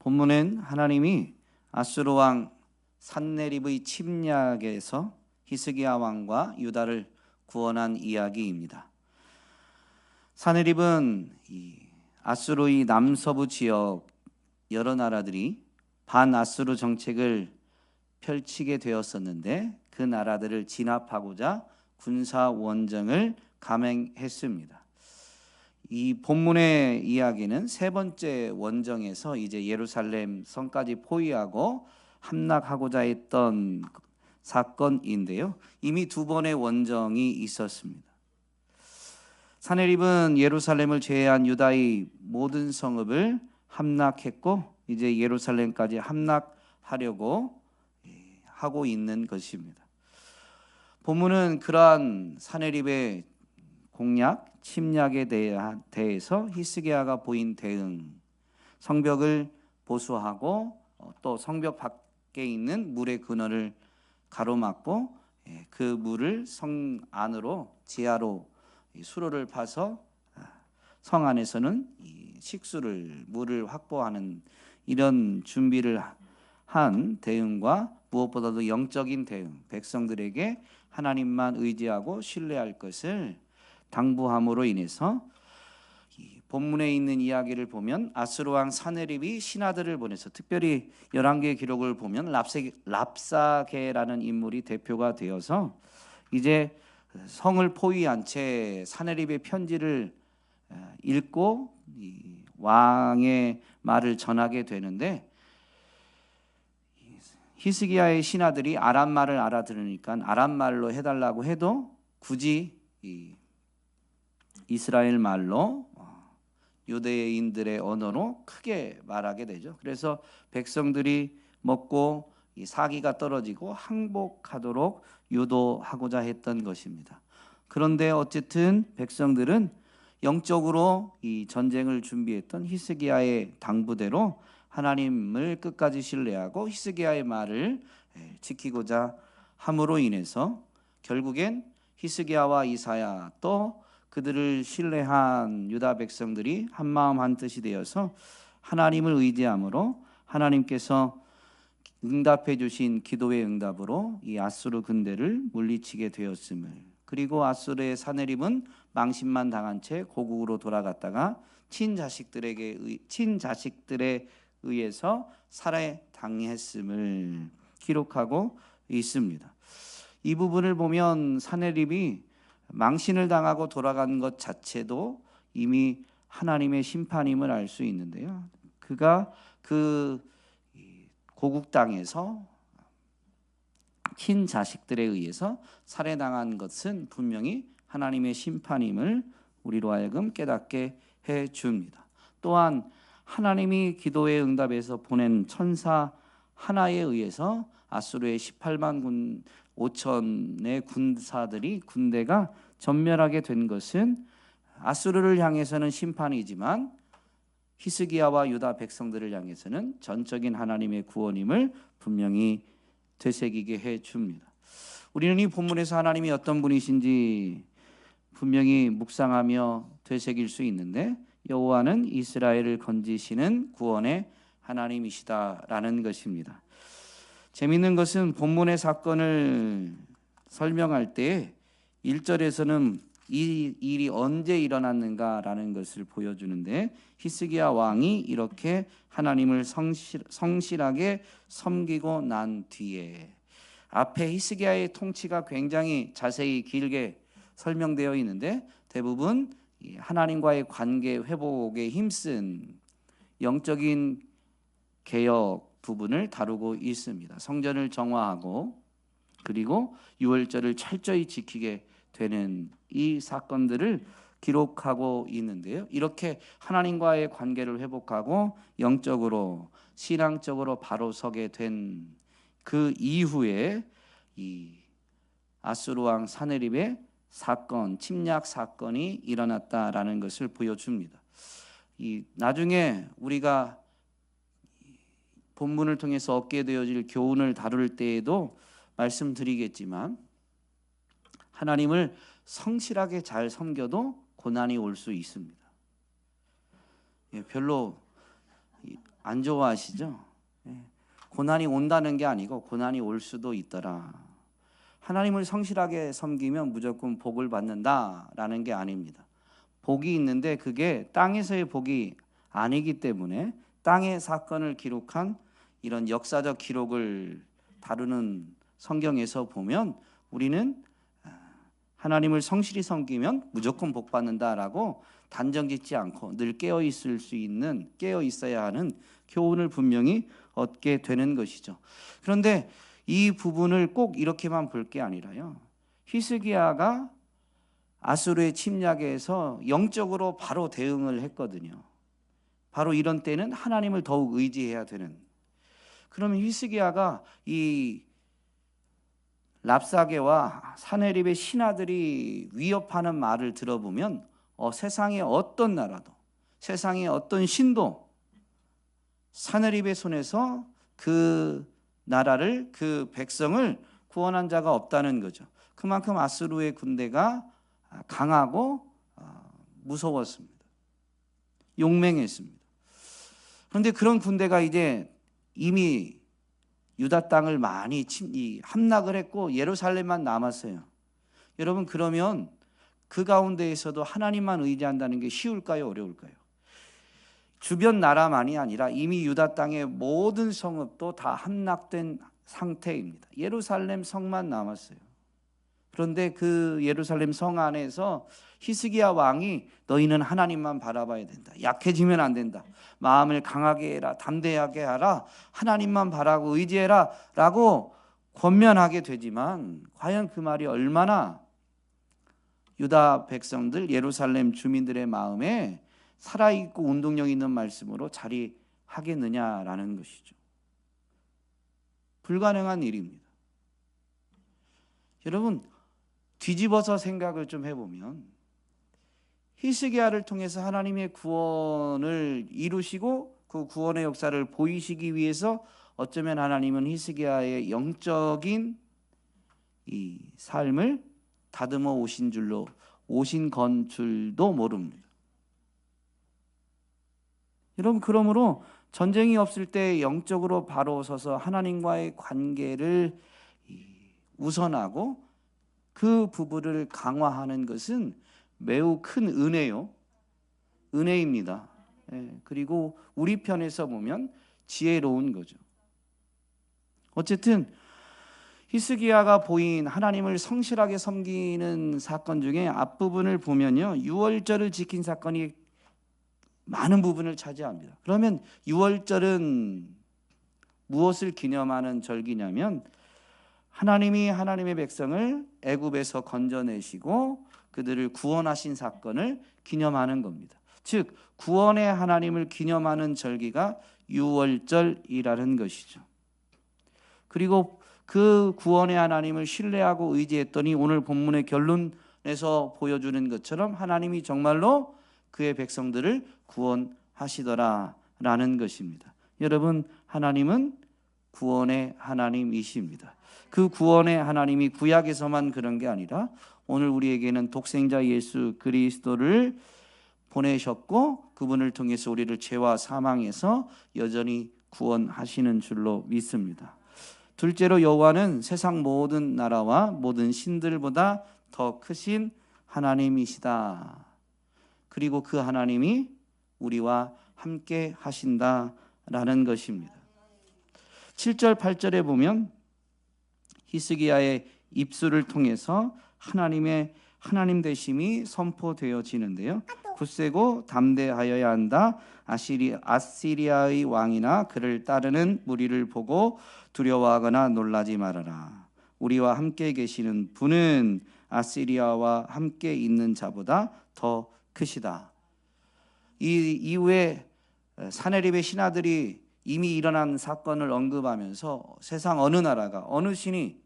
본문은 하나님이 아수르 왕 산헤립의 침략에서 히스기야 왕과 유다를 구원한 이야기입니다. 산헤립은 아수르의 남서부 지역 여러 나라들이 반아수르 정책을 펼치게 되었었는데 그 나라들을 진압하고자 군사 원정을 감행했습니다. 이 본문의 이야기는 세 번째 원정에서 이제 예루살렘 성까지 포위하고 함락하고자 했던 사건인데요. 이미 두 번의 원정이 있었습니다. 산헤립은 예루살렘을 제외한 유다의 모든 성읍을 함락했고 이제 예루살렘까지 함락하려고 하고 있는 것입니다. 본문은 그러한 산헤립의 공략, 침략에 대해서 히스기야가 보인 대응, 성벽을 보수하고 또 성벽 밖에 있는 물의 근원을 가로막고 그 물을 성 안으로 지하로 수로를 파서 성 안에서는 식수를 물을 확보하는 이런 준비를 한 대응과 무엇보다도 영적인 대응, 백성들에게 하나님만 의지하고 신뢰할 것을 당부함으로 인해서 이 본문에 있는 이야기를 보면 아수르 왕 산헤립이 신하들을 보내서 특별히 열왕기의 기록을 보면 랍사게라는 인물이 대표가 되어서 이제 성을 포위한 채 산헤립의 편지를 읽고 왕의 말을 전하게 되는데 히스기야의 신하들이 아람 말을 알아들으니까 아람 말로 해달라고 해도 굳이 이스라엘 말로 유대인들의 언어로 크게 말하게 되죠. 그래서 백성들이 먹고 사기가 떨어지고 항복하도록 유도하고자 했던 것입니다. 그런데 어쨌든 백성들은 영적으로 이 전쟁을 준비했던 히스기야의 당부대로 하나님을 끝까지 신뢰하고 히스기야의 말을 지키고자 함으로 인해서 결국엔 히스기야와 이사야 또 그들을 신뢰한 유다 백성들이 한마음 한뜻이 되어서 하나님을 의지함으로 하나님께서 응답해 주신 기도의 응답으로 이 아수르 군대를 물리치게 되었음을, 그리고 아수르의 산헤립은 망신만 당한 채 고국으로 돌아갔다가 친자식들에 의해서 살해당했음을 기록하고 있습니다. 이 부분을 보면 산헤립이 망신을 당하고 돌아간 것 자체도 이미 하나님의 심판임을 알 수 있는데요. 그가 그 고국 땅에서 친자식들에 의해서 살해당한 것은 분명히 하나님의 심판임을 우리로 하여금 깨닫게 해줍니다. 또한 하나님이 기도의 응답에서 보낸 천사 하나에 의해서 아수르의 18만 5천의 군대가 전멸하게 된 것은 아수르를 향해서는 심판이지만 히스기야와 유다 백성들을 향해서는 전적인 하나님의 구원임을 분명히 되새기게 해줍니다. 우리는 이 본문에서 하나님이 어떤 분이신지 분명히 묵상하며 되새길 수 있는데 여호와는 이스라엘을 건지시는 구원의 하나님이시다라는 것입니다. 재미있는 것은 본문의 사건을 설명할 때 1절에서는 이 일이 언제 일어났는가라는 것을 보여주는데 히스기야 왕이 이렇게 하나님을 성실하게 섬기고 난 뒤에, 앞에 히스기야의 통치가 굉장히 자세히 길게 설명되어 있는데 대부분 하나님과의 관계 회복에 힘쓴 영적인 개혁 부분을 다루고 있습니다. 성전을 정화하고 그리고 유월절을 철저히 지키게 되는 이 사건들을 기록하고 있는데요. 이렇게 하나님과의 관계를 회복하고 영적으로 신앙적으로 바로 서게 된 그 이후에 이 아수르 왕 산헤립의 사건, 침략 사건이 일어났다라는 것을 보여줍니다. 나중에 우리가 본문을 통해서 얻게 되어질 교훈을 다룰 때에도 말씀드리겠지만 하나님을 성실하게 잘 섬겨도 고난이 올 수 있습니다. 별로 안 좋아하시죠? 고난이 온다는 게 아니고 고난이 올 수도 있더라. 하나님을 성실하게 섬기면 무조건 복을 받는다라는 게 아닙니다. 복이 있는데 그게 땅에서의 복이 아니기 때문에 땅의 사건을 기록한 이런 역사적 기록을 다루는 성경에서 보면 우리는 하나님을 성실히 섬기면 무조건 복 받는다라고 단정짓지 않고 늘 깨어 있어야 하는 교훈을 분명히 얻게 되는 것이죠. 그런데 이 부분을 꼭 이렇게만 볼 게 아니라요. 히스기야가 아수르의 침략에서 영적으로 바로 대응을 했거든요. 바로 이런 때는 하나님을 더욱 의지해야 되는. 그러면 히스기야가 이 랍사게와 사네립의 신하들이 위협하는 말을 들어보면 세상의 어떤 나라도, 세상의 어떤 신도 사네립의 손에서 그 나라를, 그 백성을 구원한 자가 없다는 거죠. 그만큼 아수르의 군대가 강하고 무서웠습니다. 용맹했습니다. 그런데 그런 군대가 이제 이미 유다 땅을 많이 함락을 했고 예루살렘만 남았어요. 여러분, 그러면 그 가운데에서도 하나님만 의지한다는 게 쉬울까요? 어려울까요? 주변 나라만이 아니라 이미 유다 땅의 모든 성읍도 다 함락된 상태입니다. 예루살렘 성만 남았어요. 그런데 그 예루살렘 성 안에서 히스기야 왕이 너희는 하나님만 바라봐야 된다. 약해지면 안 된다. 마음을 강하게 해라. 담대하게 하라. 하나님만 바라고 의지해라 라고 권면하게 되지만 과연 그 말이 얼마나 유다 백성들, 예루살렘 주민들의 마음에 살아있고 운동력 있는 말씀으로 자리하겠느냐라는 것이죠. 불가능한 일입니다. 여러분, 뒤집어서 생각을 좀 해보면 히스기야를 통해서 하나님의 구원을 이루시고 그 구원의 역사를 보이시기 위해서 어쩌면 하나님은 히스기야의 영적인 이 삶을 다듬어 오신 건 줄도 모릅니다. 여러분, 그러므로 전쟁이 없을 때 영적으로 바로 서서 하나님과의 관계를 우선하고 그 부부를 강화하는 것은 매우 큰 은혜입니다. 그리고 우리 편에서 보면 지혜로운 거죠. 어쨌든 히스기야가 보인 하나님을 성실하게 섬기는 사건 중에 앞부분을 보면요, 유월절을 지킨 사건이 많은 부분을 차지합니다. 그러면 유월절은 무엇을 기념하는 절기냐면 하나님이 하나님의 백성을 애굽에서 건져내시고 그들을 구원하신 사건을 기념하는 겁니다. 즉 구원의 하나님을 기념하는 절기가 유월절이라는 것이죠. 그리고 그 구원의 하나님을 신뢰하고 의지했더니 오늘 본문의 결론에서 보여주는 것처럼 하나님이 정말로 그의 백성들을 구원하시더라라는 것입니다. 여러분, 하나님은 구원의 하나님이십니다. 그 구원의 하나님이 구약에서만 그런 게 아니라 오늘 우리에게는 독생자 예수 그리스도를 보내셨고 그분을 통해서 우리를 죄와 사망에서 여전히 구원하시는 줄로 믿습니다. 둘째로 여호와는 세상 모든 나라와 모든 신들보다 더 크신 하나님이시다. 그리고 그 하나님이 우리와 함께 하신다라는 것입니다. 7절 8절에 보면 히스기야의 입술을 통해서 하나님 되심이 선포되어지는데요. 굳세고 담대하여야 한다. 아시리아의 왕이나 그를 따르는 무리를 보고 두려워하거나 놀라지 말아라. 우리와 함께 계시는 분은 아시리아와 함께 있는 자보다 더 크시다. 이 이후에 사네립의 신하들이 이미 일어난 사건을 언급하면서 세상 어느 나라가 어느 신이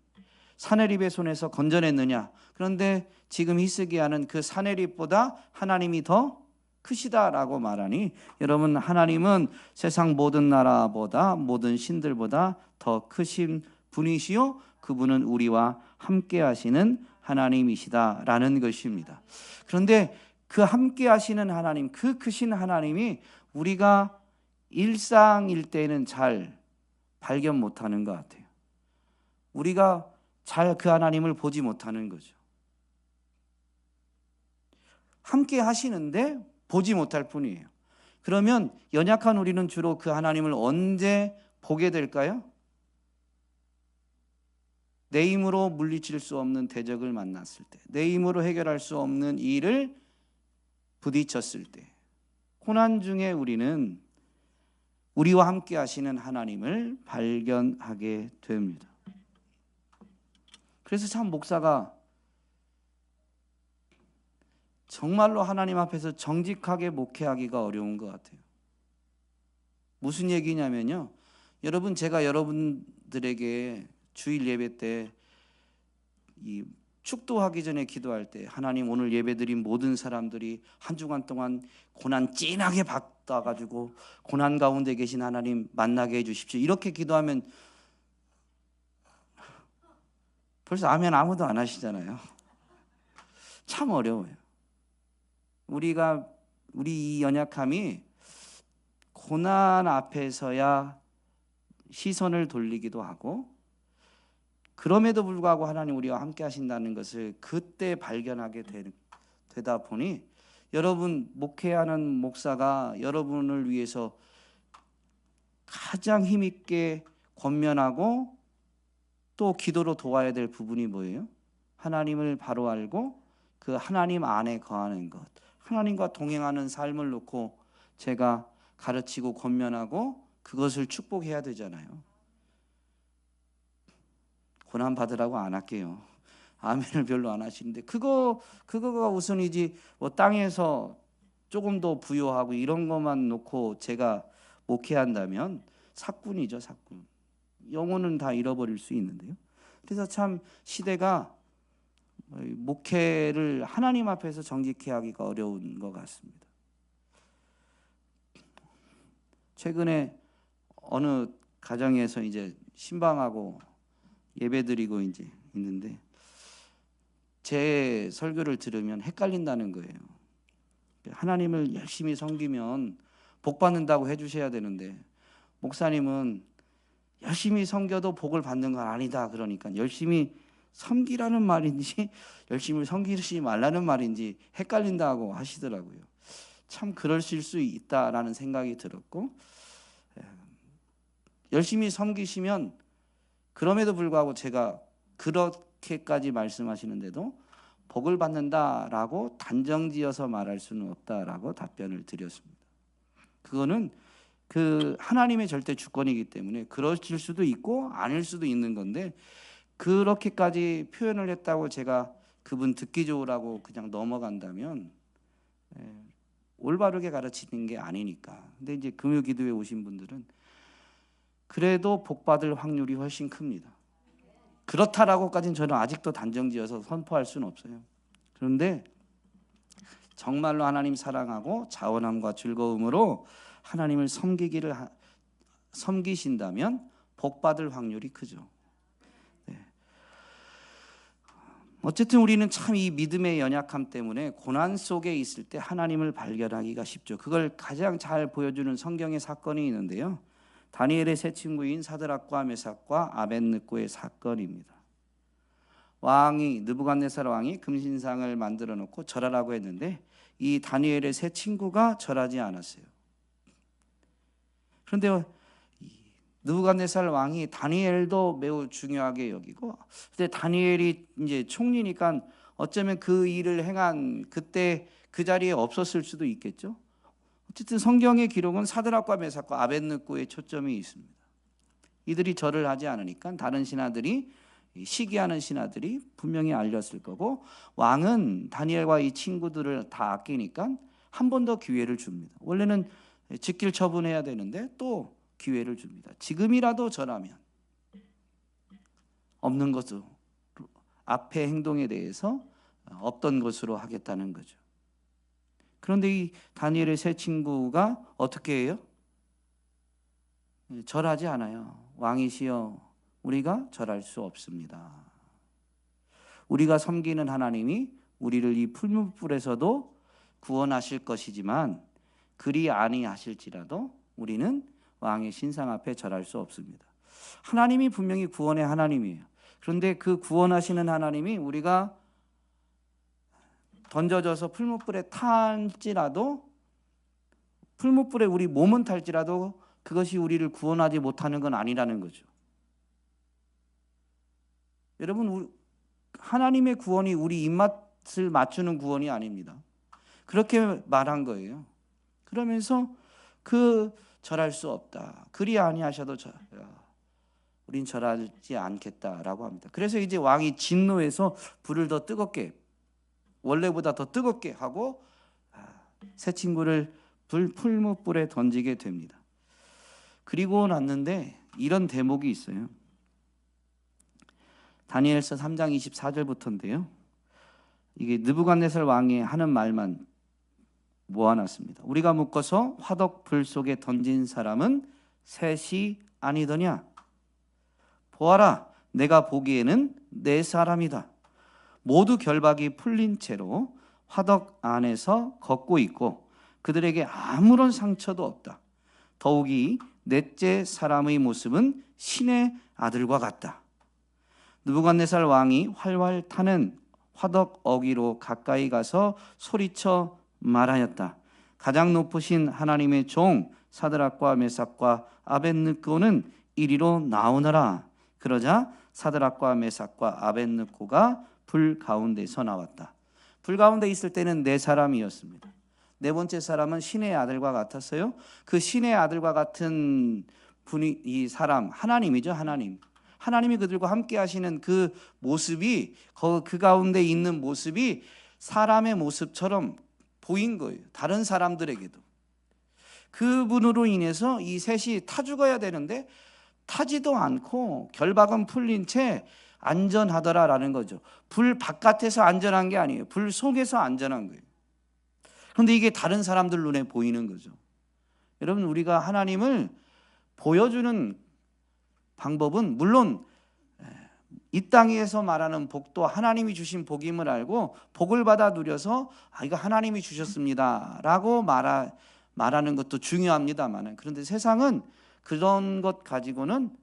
사네립의 손에서 건져냈느냐. 그런데 지금 히스기야는 그 사네립보다 하나님이 더 크시다라고 말하니 여러분, 하나님은 세상 모든 나라보다 모든 신들보다 더 크신 분이시요 그분은 우리와 함께 하시는 하나님이시다라는 것입니다. 그런데 그 함께 하시는 하나님, 그 크신 하나님이 우리가 일상일 때는 잘 발견 못하는 것 같아요. 우리가 잘 그 하나님을 보지 못하는 거죠. 함께 하시는데 보지 못할 뿐이에요. 그러면 연약한 우리는 주로 그 하나님을 언제 보게 될까요? 내 힘으로 물리칠 수 없는 대적을 만났을 때, 내 힘으로 해결할 수 없는 일을 부딪혔을 때, 고난 중에 우리는 우리와 함께 하시는 하나님을 발견하게 됩니다. 그래서 참 목사가 정말로 하나님 앞에서 정직하게 목회하기가 어려운 것 같아요. 무슨 얘기냐면요, 여러분, 제가 여러분들에게 주일 예배 때 이 축도하기 전에 기도할 때, 하나님 오늘 예배드린 모든 사람들이 한 주간 동안 고난 찐하게 받아가지고 고난 가운데 계신 하나님 만나게 해주십시오, 이렇게 기도하면 벌써 아멘 아무도 안 하시잖아요. 참 어려워요. 우리 이 연약함이 고난 앞에서야 시선을 돌리기도 하고, 그럼에도 불구하고 하나님 우리와 함께 하신다는 것을 그때 발견하게 되다 보니, 여러분, 목회하는 목사가 여러분을 위해서 가장 힘있게 권면하고 또 기도로 도와야 될 부분이 뭐예요? 하나님을 바로 알고 그 하나님 안에 거하는 것, 하나님과 동행하는 삶을 놓고 제가 가르치고 권면하고 그것을 축복해야 되잖아요. 고난 받으라고 안 할게요. 아멘을 별로 안 하시는데 그거가 우선이지. 뭐 땅에서 조금 더 부여하고 이런 것만 놓고 제가 목회한다면 사꾼이죠, 사꾼. 영혼은 다 잃어버릴 수 있는데요. 그래서 참 시대가 목회를 하나님 앞에서 정직히 하기가 어려운 것 같습니다. 최근에 어느 가정에서 이제 신방하고 예배드리고 이제 있는데, 제 설교를 들으면 헷갈린다는 거예요. 하나님을 열심히 섬기면 복 받는다고 해주셔야 되는데, 목사님은 열심히 섬겨도 복을 받는 건 아니다, 그러니까 열심히 섬기라는 말인지 열심히 섬기지 말라는 말인지 헷갈린다고 하시더라고요. 참 그러실 수 있다라는 생각이 들었고, 열심히 섬기시면, 그럼에도 불구하고 제가 그렇게까지 말씀하시는데도 복을 받는다라고 단정지어서 말할 수는 없다라고 답변을 드렸습니다. 그거는 그 하나님의 절대 주권이기 때문에 그러실 수도 있고 아닐 수도 있는 건데, 그렇게까지 표현을 했다고 제가 그분 듣기 좋으라고 그냥 넘어간다면 올바르게 가르치는 게 아니니까. 근데 이제 금요 기도에 오신 분들은 그래도 복 받을 확률이 훨씬 큽니다. 그렇다라고까지는 저는 아직도 단정지어서 선포할 수는 없어요. 그런데 정말로 하나님 사랑하고 자원함과 즐거움으로 하나님을 섬기신다면 복 받을 확률이 크죠. 네. 어쨌든 우리는 참 이 믿음의 연약함 때문에 고난 속에 있을 때 하나님을 발견하기가 쉽죠. 그걸 가장 잘 보여주는 성경의 사건이 있는데요, 다니엘의 세 친구인 사드락과 메삭과 아벳느고의 사건입니다. 느부갓네살 왕이 금신상을 만들어 놓고 절하라고 했는데, 이 다니엘의 세 친구가 절하지 않았어요. 그런데 느부갓네살 왕이 다니엘도 매우 중요하게 여기고, 근데 다니엘이 이제 총리니까 어쩌면 그 일을 행한 그때 그 자리에 없었을 수도 있겠죠. 어쨌든 성경의 기록은 사드락과 메삭과 아벳느고의 초점이 있습니다. 이들이 절을 하지 않으니까 다른 신하들이, 시기하는 신하들이 분명히 알렸을 거고, 왕은 다니엘과 이 친구들을 다 아끼니까 한 번 더 기회를 줍니다. 원래는 직길 처분해야 되는데 또 기회를 줍니다. 지금이라도 절하면 없는 것으로, 앞의 행동에 대해서 없던 것으로 하겠다는 거죠. 그런데 이 다니엘의 세 친구가 어떻게 해요? 절하지 않아요. 왕이시여, 우리가 절할 수 없습니다. 우리가 섬기는 하나님이 우리를 이 풀무불에서도 구원하실 것이지만 그리 아니하실지라도 우리는 왕의 신상 앞에 절할 수 없습니다. 하나님이 분명히 구원의 하나님이에요. 그런데 그 구원하시는 하나님이 우리가 던져져서 풀무불에 탈지라도, 풀무불에 우리 몸은 탈지라도 그것이 우리를 구원하지 못하는 건 아니라는 거죠. 여러분, 하나님의 구원이 우리 입맛을 맞추는 구원이 아닙니다. 그렇게 말한 거예요. 그러면서 절할 수 없다. 그리 아니하셔도 우린 절하지 않겠다라고 합니다. 그래서 이제 왕이 진노해서 불을 더 뜨겁게, 원래보다 더 뜨겁게 하고 새 친구를 풀무불에 던지게 됩니다. 그리고 났는데 이런 대목이 있어요. 다니엘서 3장 24절부터인데요. 이게 느부갓네살 왕이 하는 말만 모아놨습니다. 우리가 묶어서 화덕 불 속에 던진 사람은 셋이 아니더냐? 보아라, 내가 보기에는 네 사람이다. 모두 결박이 풀린 채로 화덕 안에서 걷고 있고 그들에게 아무런 상처도 없다. 더욱이 넷째 사람의 모습은 신의 아들과 같다. 느부갓네살 왕이 활활 타는 화덕 어귀로 가까이 가서 소리쳐 말하였다. 가장 높으신 하나님의 종 사드락과 메삭과 아벳느고는 이리로 나오너라. 그러자 사드락과 메삭과 아벳느고가 불 가운데서 나왔다. 불 가운데 있을 때는 네 사람이었습니다. 네 번째 사람은 신의 아들과 같았어요. 그 신의 아들과 같은 분이, 이 사람 하나님이죠. 하나님이 그들과 함께 하시는 그 모습이, 그 가운데 있는 모습이 사람의 모습처럼 보인 거예요. 다른 사람들에게도. 그분으로 인해서 이 셋이 타 죽어야 되는데 타지도 않고 결박은 풀린 채 안전하더라라는 거죠. 불 바깥에서 안전한 게 아니에요. 불 속에서 안전한 거예요. 그런데 이게 다른 사람들 눈에 보이는 거죠. 여러분, 우리가 하나님을 보여주는 방법은 물론 이 땅에서 말하는 복도 하나님이 주신 복임을 알고 복을 받아 누려서 이거 하나님이 주셨습니다 라고 말하는 것도 중요합니다만, 그런데 세상은 그런 것 가지고는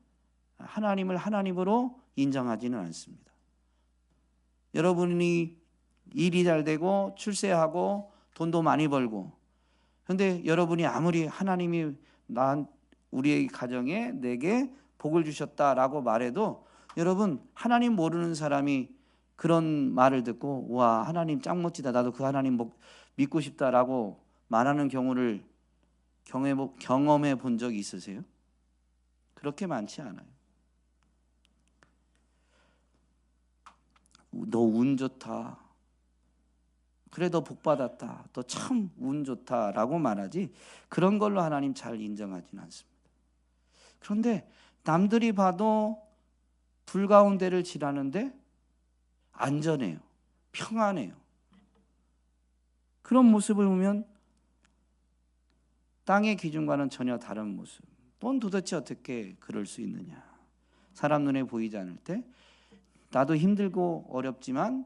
하나님을 하나님으로 인정하지는 않습니다. 여러분이 일이 잘 되고 출세하고 돈도 많이 벌고, 그런데 여러분이 아무리 하나님이 우리의 가정에 내게 복을 주셨다라고 말해도 여러분, 하나님 모르는 사람이 그런 말을 듣고 와, 하나님 짱 멋지다, 나도 그 하나님 믿고 싶다라고 말하는 경우를 경험해 본 적이 있으세요? 그렇게 많지 않아요. 너 운 좋다, 그래 너 복 받았다, 너 참 운 좋다라고 말하지 그런 걸로 하나님 잘 인정하지는 않습니다. 그런데 남들이 봐도 불 가운데를 지나는데 안전해요, 평안해요. 그런 모습을 보면 땅의 기준과는 전혀 다른 모습. 넌 도대체 어떻게 그럴 수 있느냐? 사람 눈에 보이지 않을 때 나도 힘들고 어렵지만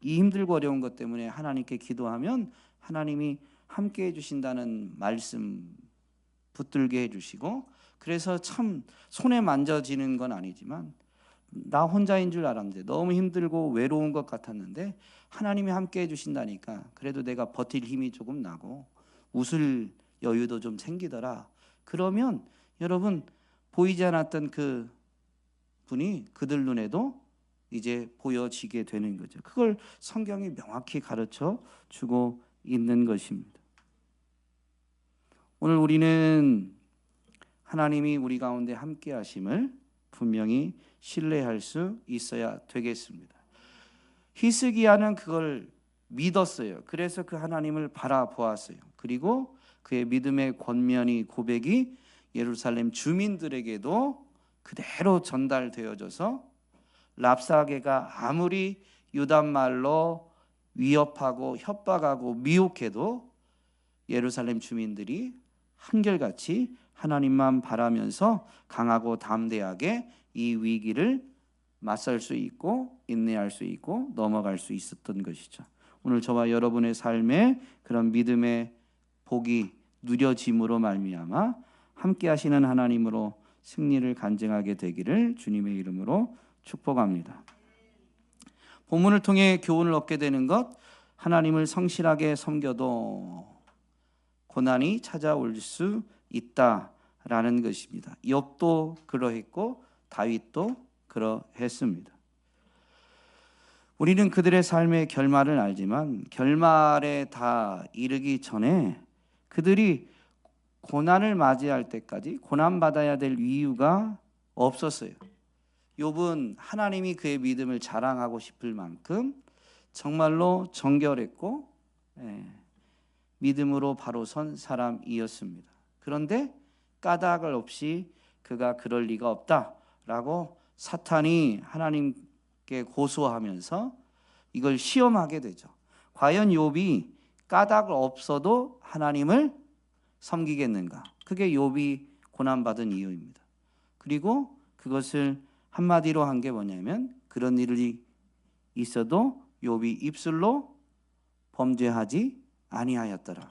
이 힘들고 어려운 것 때문에 하나님께 기도하면 하나님이 함께 해주신다는 말씀 붙들게 해주시고, 그래서 참 손에 만져지는 건 아니지만 나 혼자인 줄 알았는데 너무 힘들고 외로운 것 같았는데 하나님이 함께 해주신다니까 그래도 내가 버틸 힘이 조금 나고 웃을 여유도 좀 생기더라. 그러면 여러분, 보이지 않았던 그 분이 그들 눈에도 이제 보여지게 되는 거죠. 그걸 성경이 명확히 가르쳐 주고 있는 것입니다. 오늘 우리는 하나님이 우리 가운데 함께 하심을 분명히 신뢰할 수 있어야 되겠습니다. 히스기야는 그걸 믿었어요. 그래서 그 하나님을 바라보았어요. 그리고 그의 믿음의 권면이, 고백이 예루살렘 주민들에게도 그대로 전달되어져서 랍사게가 아무리 유단말로 위협하고 협박하고 미혹해도 예루살렘 주민들이 한결같이 하나님만 바라면서 강하고 담대하게 이 위기를 맞설 수 있고 인내할 수 있고 넘어갈 수 있었던 것이죠. 오늘 저와 여러분의 삶에 그런 믿음의 복이 누려짐으로 말미암아 함께 하시는 하나님으로 승리를 간증하게 되기를 주님의 이름으로 축복합니다. 본문을 통해 교훈을 얻게 되는 것, 하나님을 성실하게 섬겨도 고난이 찾아올 수 있다라는 것입니다. 욥도 그러했고 다윗도 그러했습니다. 우리는 그들의 삶의 결말을 알지만 결말에 다 이르기 전에 그들이 고난을 맞이할 때까지 고난받아야 될 이유가 없었어요. 욥은 하나님이 그의 믿음을 자랑하고 싶을 만큼 정말로 정결했고 믿음으로 바로 선 사람이었습니다. 그런데 까닭을 없이 그가 그럴 리가 없다라고 사탄이 하나님께 고소하면서 이걸 시험하게 되죠. 과연 욥이 까닭 없어도 하나님을 섬기겠는가? 그게 욥이 고난받은 이유입니다. 그리고 그것을 한마디로 한 게 뭐냐면 그런 일이 있어도 욥이 입술로 범죄하지 아니하였더라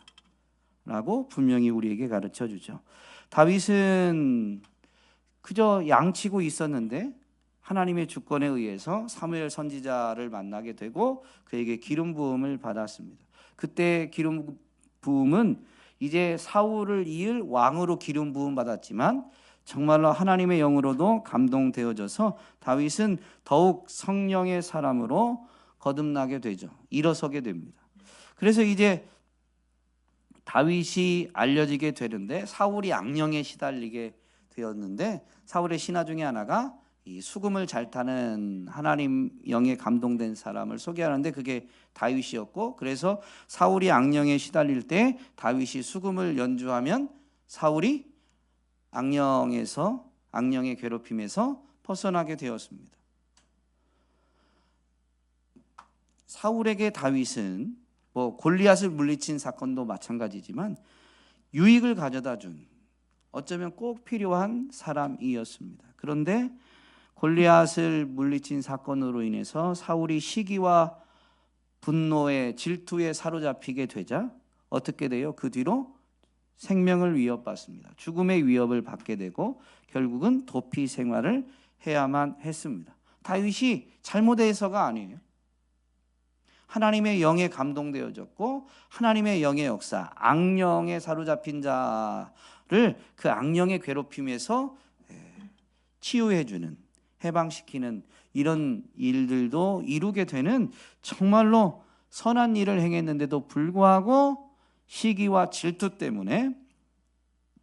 라고 분명히 우리에게 가르쳐 주죠. 다윗은 그저 양치고 있었는데 하나님의 주권에 의해서 사무엘 선지자를 만나게 되고 그에게 기름 부음을 받았습니다. 그때 기름 부음은 이제 사울을 이을 왕으로 기름 부음 받았지만 정말로 하나님의 영으로도 감동되어져서 다윗은 더욱 성령의 사람으로 거듭나게 되죠. 일어서게 됩니다. 그래서 이제 다윗이 알려지게 되는데 사울이 악령에 시달리게 되었는데 사울의 신하 중에 하나가 이 수금을 잘 타는 하나님 영에 감동된 사람을 소개하는데 그게 다윗이었고, 그래서 사울이 악령에 시달릴 때 다윗이 수금을 연주하면 사울이 악령의 괴롭힘에서 벗어나게 되었습니다. 사울에게 다윗은 골리앗을 물리친 사건도 마찬가지지만 유익을 가져다 준 어쩌면 꼭 필요한 사람이었습니다. 그런데 골리앗을 물리친 사건으로 인해서 사울이 시기와 분노에 질투에 사로잡히게 되자 어떻게 돼요? 그 뒤로 생명을 위협받습니다. 죽음의 위협을 받게 되고 결국은 도피 생활을 해야만 했습니다. 다윗이 잘못해서가 아니에요. 하나님의 영에 감동되어졌고 하나님의 영의 역사, 악령에 사로잡힌 자를 그 악령의 괴롭힘에서 치유해주는, 해방시키는 이런 일들도 이루게 되는 정말로 선한 일을 행했는데도 불구하고 시기와 질투 때문에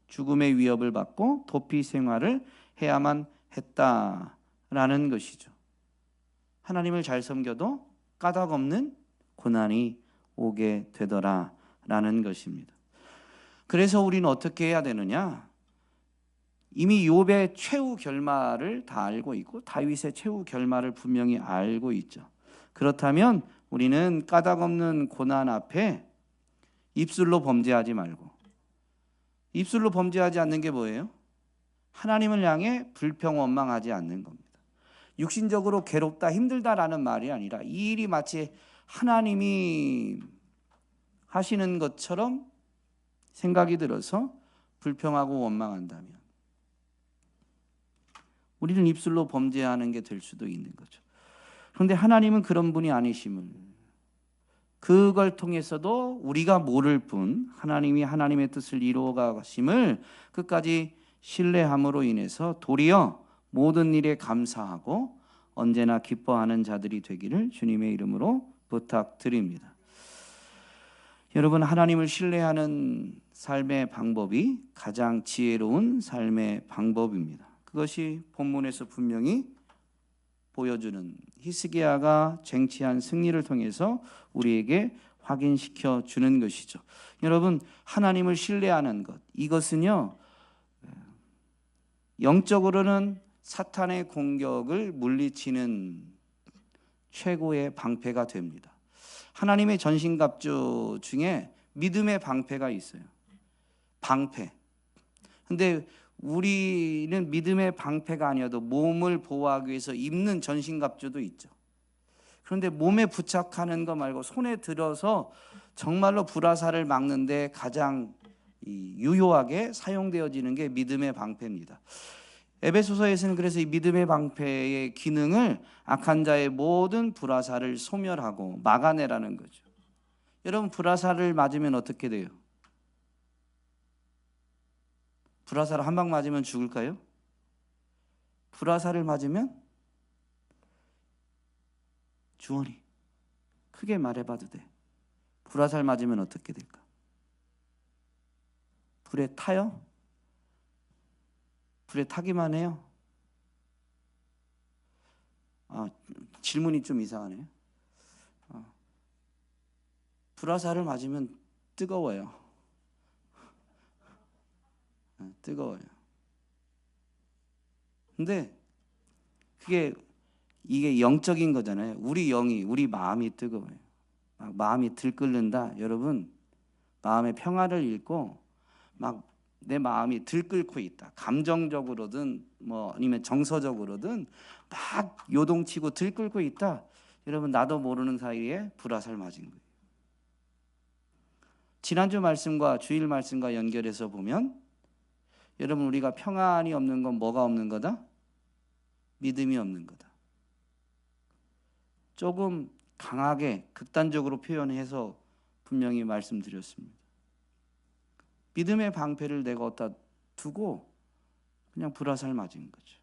죽음의 위협을 받고 도피 생활을 해야만 했다라는 것이죠. 하나님을 잘 섬겨도 까닭 없는 고난이 오게 되더라라는 것입니다. 그래서 우리는 어떻게 해야 되느냐? 이미 욥의 최후 결말을 다 알고 있고 다윗의 최후 결말을 분명히 알고 있죠. 그렇다면 우리는 까닭 없는 고난 앞에 입술로 범죄하지 말고, 입술로 범죄하지 않는 게 뭐예요? 하나님을 향해 불평 원망하지 않는 겁니다. 육신적으로 괴롭다 힘들다라는 말이 아니라 이 일이 마치 하나님이 하시는 것처럼 생각이 들어서 불평하고 원망한다면 우리는 입술로 범죄하는 게 될 수도 있는 거죠. 그런데 하나님은 그런 분이 아니심을, 그걸 통해서도 우리가 모를 뿐 하나님이 하나님의 뜻을 이루어 가심을 끝까지 신뢰함으로 인해서 도리어 모든 일에 감사하고 언제나 기뻐하는 자들이 되기를 주님의 이름으로 부탁드립니다. 여러분, 하나님을 신뢰하는 삶의 방법이 가장 지혜로운 삶의 방법입니다. 그것이 본문에서 분명히 보여주는 히스기야가 쟁취한 승리를 통해서 우리에게 확인시켜 주는 것이죠. 여러분, 하나님을 신뢰하는 것, 이것은요 영적으로는 사탄의 공격을 물리치는 최고의 방패가 됩니다. 하나님의 전신갑주 중에 믿음의 방패가 있어요. 방패. 근데 우리는 믿음의 방패가 아니어도 몸을 보호하기 위해서 입는 전신갑주도 있죠. 그런데 몸에 부착하는 거 말고 손에 들어서 정말로 불화살을 막는데 가장 유효하게 사용되어지는 게 믿음의 방패입니다. 에베소서에서는 그래서 이 믿음의 방패의 기능을 악한 자의 모든 불화살을 소멸하고 막아내라는 거죠. 여러분, 불화살을 맞으면 어떻게 돼요? 불화살을 한 방 맞으면 죽을까요? 불화살을 맞으면 주원이 크게 말해봐도 돼. 불화살 맞으면 어떻게 될까? 불에 타요? 불에 타기만 해요? 질문이 좀 이상하네요. 불화살을 맞으면 뜨거워요. 뜨거워요. 근데 이게 영적인 거잖아요. 우리 영이, 우리 마음이 뜨거워요. 막 마음이 들끓는다. 여러분, 마음의 평화를 잃고 막 내 마음이 들끓고 있다. 감정적으로든 아니면 정서적으로든 막 요동치고 들끓고 있다. 여러분, 나도 모르는 사이에 불화살 맞은 거예요. 지난주 말씀과 주일 말씀과 연결해서 보면 여러분, 우리가 평안이 없는 건 뭐가 없는 거다? 믿음이 없는 거다. 조금 강하게 극단적으로 표현해서 분명히 말씀드렸습니다. 믿음의 방패를 내가 어디다 두고 그냥 불화살 맞은 거죠.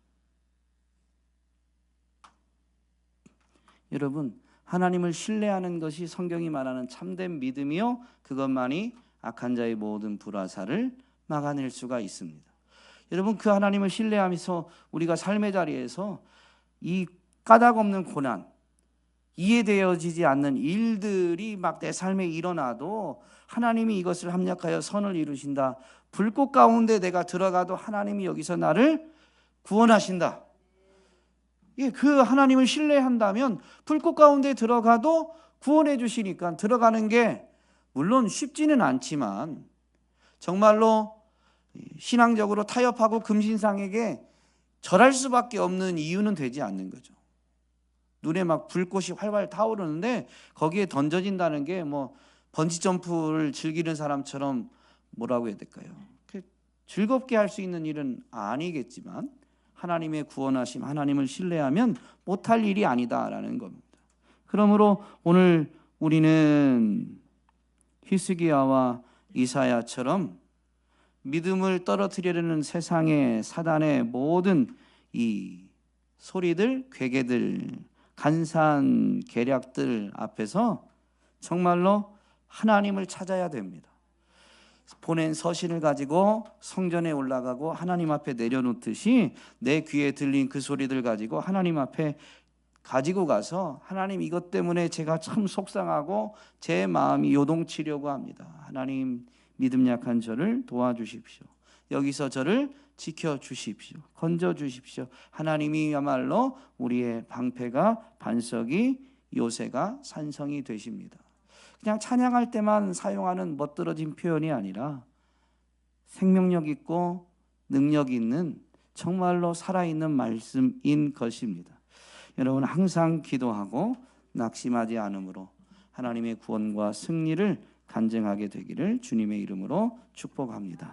여러분, 하나님을 신뢰하는 것이 성경이 말하는 참된 믿음이요, 그것만이 악한 자의 모든 불화살을 막아낼 수가 있습니다. 여러분, 그 하나님을 신뢰하면서 우리가 삶의 자리에서 이 까닭 없는 고난, 이해되어지지 않는 일들이 막 내 삶에 일어나도 하나님이 이것을 합력하여 선을 이루신다. 불꽃 가운데 내가 들어가도 하나님이 여기서 나를 구원하신다. 그 하나님을 신뢰한다면 불꽃 가운데 들어가도 구원해 주시니까 들어가는 게 물론 쉽지는 않지만 정말로 신앙적으로 타협하고 금신상에게 절할 수밖에 없는 이유는 되지 않는 거죠. 눈에 막 불꽃이 활활 타오르는데 거기에 던져진다는 게 번지점프를 즐기는 사람처럼 뭐라고 해야 될까요? 즐겁게 할 수 있는 일은 아니겠지만 하나님의 구원하심, 하나님을 신뢰하면 못할 일이 아니다라는 겁니다. 그러므로 오늘 우리는 히스기야와 이사야처럼 믿음을 떨어뜨리려는 세상의 사단의 모든 이 소리들, 괴계들, 간사한 계략들 앞에서 정말로 하나님을 찾아야 됩니다. 보낸 서신을 가지고 성전에 올라가고 하나님 앞에 내려놓듯이 내 귀에 들린 그 소리들 가지고 하나님 앞에 가지고 가서 하나님, 이것 때문에 제가 참 속상하고 제 마음이 요동치려고 합니다. 하나님, 믿음 약한 저를 도와주십시오. 여기서 저를 지켜주십시오. 건져주십시오. 하나님이야말로 우리의 방패가, 반석이, 요새가, 산성이 되십니다. 그냥 찬양할 때만 사용하는 멋들어진 표현이 아니라 생명력 있고 능력 있는 정말로 살아있는 말씀인 것입니다. 여러분, 항상 기도하고 낙심하지 않음으로 하나님의 구원과 승리를 간증하게 되기를 주님의 이름으로 축복합니다.